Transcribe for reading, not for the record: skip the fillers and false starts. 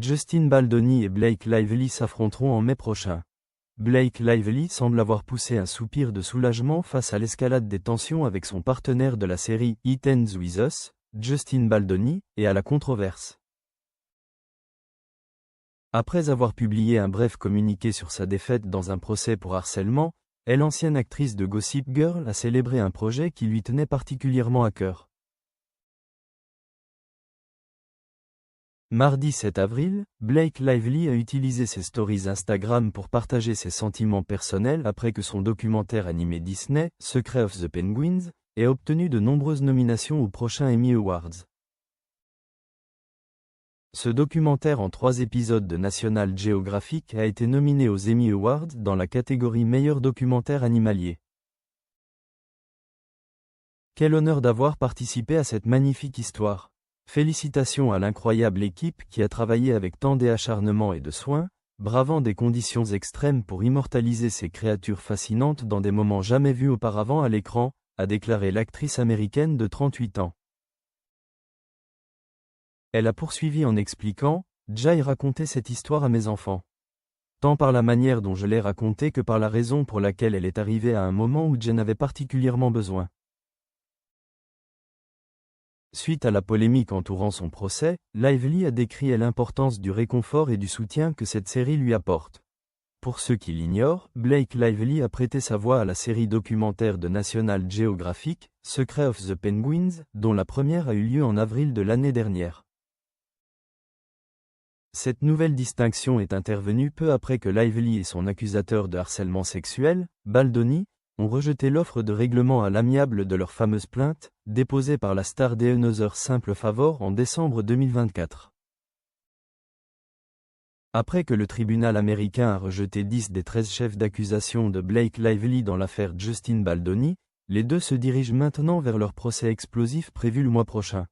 Justin Baldoni et Blake Lively s'affronteront en mai prochain. Blake Lively semble avoir poussé un soupir de soulagement face à l'escalade des tensions avec son partenaire de la série It Ends With Us, Justin Baldoni, et à la controverse. Après avoir publié un bref communiqué sur sa défaite dans un procès pour harcèlement, l'ancienne actrice de Gossip Girl a célébré un projet qui lui tenait particulièrement à cœur. Mardi 7 avril, Blake Lively a utilisé ses stories Instagram pour partager ses sentiments personnels après que son documentaire animé Disney, Secret of the Penguins, ait obtenu de nombreuses nominations aux prochains Emmy Awards. Ce documentaire en 3 épisodes de National Geographic a été nominé aux Emmy Awards dans la catégorie meilleur documentaire animalier. Quel honneur d'avoir participé à cette magnifique histoire. Félicitations à l'incroyable équipe qui a travaillé avec tant d'acharnement et de soin, bravant des conditions extrêmes pour immortaliser ces créatures fascinantes dans des moments jamais vus auparavant à l'écran, a déclaré l'actrice américaine de 38 ans. Elle a poursuivi en expliquant « J'ai raconté cette histoire à mes enfants. Tant par la manière dont je l'ai racontée que par la raison pour laquelle elle est arrivée à un moment où j'en avais particulièrement besoin. » Suite à la polémique entourant son procès, Lively a décrit l'importance du réconfort et du soutien que cette série lui apporte. Pour ceux qui l'ignorent, Blake Lively a prêté sa voix à la série documentaire de National Geographic, Secret of the Penguins, dont la première a eu lieu en avril de l'année dernière. Cette nouvelle distinction est intervenue peu après que Lively et son accusateur de harcèlement sexuel, Baldoni, ont rejeté l'offre de règlement à l'amiable de leur fameuse plainte, déposée par la star des Another Simple Favor en décembre 2024. Après que le tribunal américain a rejeté 10 des 13 chefs d'accusation de Blake Lively dans l'affaire Justin Baldoni, les deux se dirigent maintenant vers leur procès explosif prévu le mois prochain.